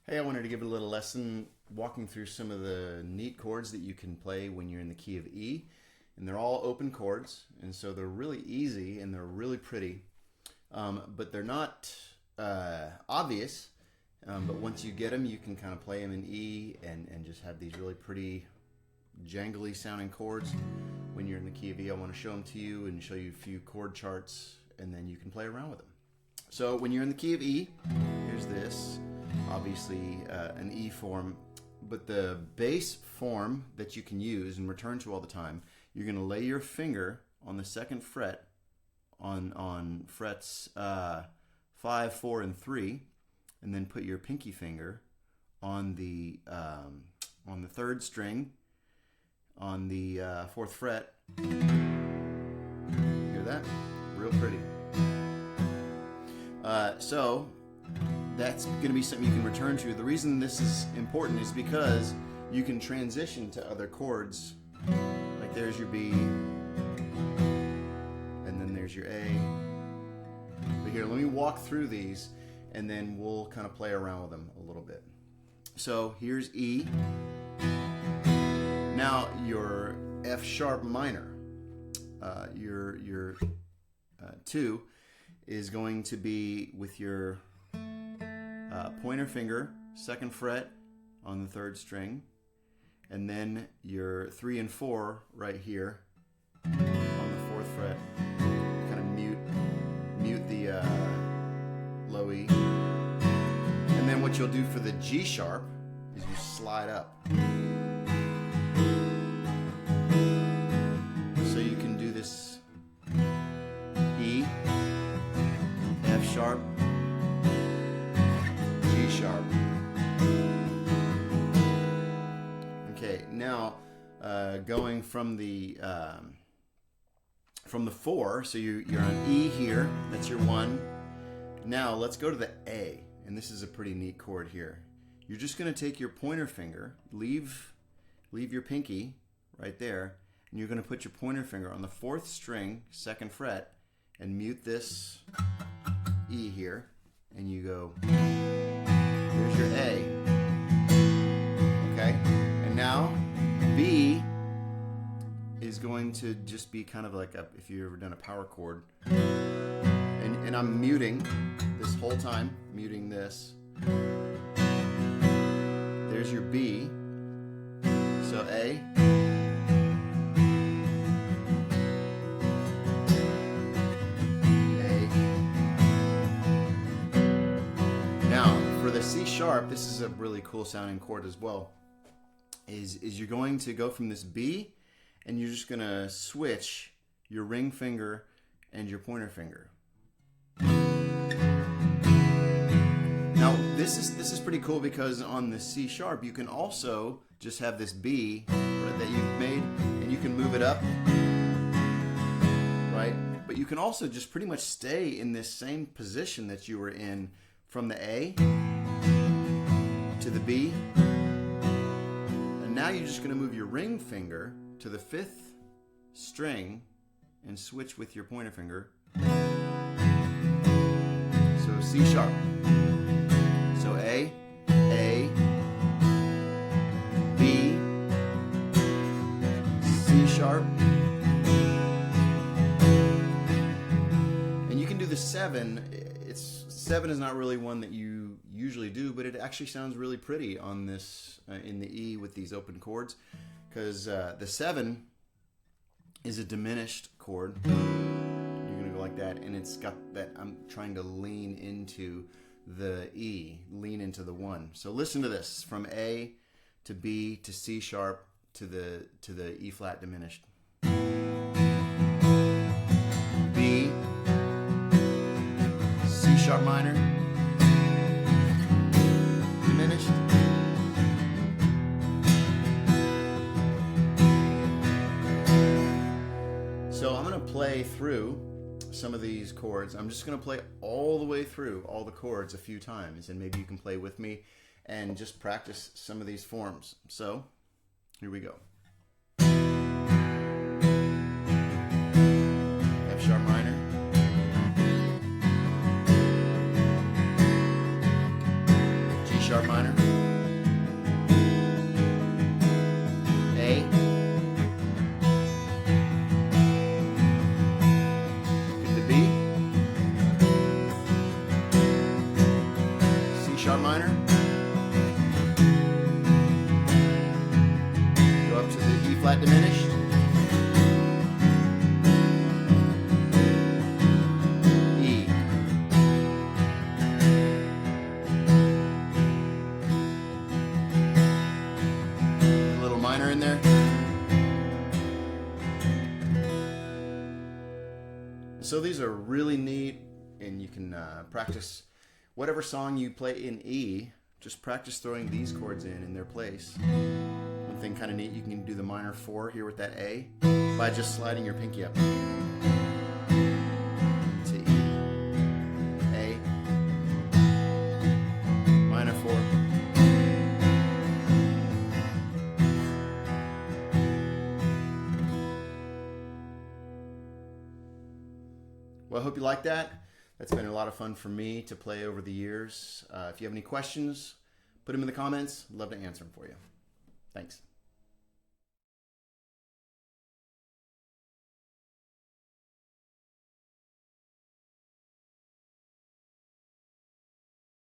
Hey, I wanted to give a little lesson walking through some of the neat chords that you can play when you're in the key of E. And they're all open chords, and so they're really easy and they're really pretty. But they're not obvious. But once you get them, you can kind of play them in E and just have these really pretty jangly sounding chords. When you're in the key of E, I want to show them to you and show you a few chord charts, and then you can play around with them. So when you're in the key of E, here's this. Obviously an E form, but the bass form that you can use and return to all the time, you're going to lay your finger on the second fret on frets 5, 4, and 3, and then put your pinky finger on the third string on the 4th fret. Hear that? Real pretty. So that's going to be something you can return to. The reason this is important is because you can transition to other chords. Like there's your B, and then there's your A. But here, let me walk through these, and then we'll kind of play around with them a little bit. So here's E. Now your F sharp minor, your 2 is going to be with your pointer finger, 2nd fret on the 3rd string, and then your 3 and 4 right here on the 4th fret. Kind of mute the low E. And then what you'll do for the G sharp is you slide up. So you can do this E, F sharp, G sharp. Okay, now going from the 4, so you're on E here, that's your 1. Now let's go to the A, and this is a pretty neat chord here. You're just going to take your pointer finger, leave your pinky right there, and you're going to put your pointer finger on the 4th string, 2nd fret, and mute this E here, and you go, there's your A, okay? And now B is going to just be kind of like if you've ever done a power chord, and I'm muting this whole time, muting this. There's your B, so A, for the C sharp, this is a really cool sounding chord as well, is you're going to go from this B, and you're just going to switch your ring finger and your pointer finger. Now this is pretty cool because on the C sharp you can also just have this B that you've made, and you can move it up, right? But you can also just pretty much stay in this same position that you were in from the A to the B, and now you're just going to move your ring finger to the 5th string and switch with your pointer finger. So C sharp. So A, B, C sharp, and you can do the 7. 7 is not really one that you usually do, but it actually sounds really pretty on this in the E with these open chords, because the 7 is a diminished chord. You're gonna go like that, and it's got that. I'm trying to lean into the E, lean into the 1. So listen to this from A to B to C sharp to the E flat diminished. B, C sharp minor, diminished, so I'm going to play through some of these chords. I'm just going to play all the way through all the chords a few times, and maybe you can play with me and just practice some of these forms. So here we go. F sharp minor, G sharp minor, So these are really neat, and you can practice whatever song you play in E. Just practice throwing these chords in their place. One thing kind of neat, you can do the minor 4 here with that A by just sliding your pinky up to E. A, minor 4. Well, I hope you like that. That's been a lot of fun for me to play over the years. If you have any questions, put them in the comments. I'd love to answer them for you. Thanks.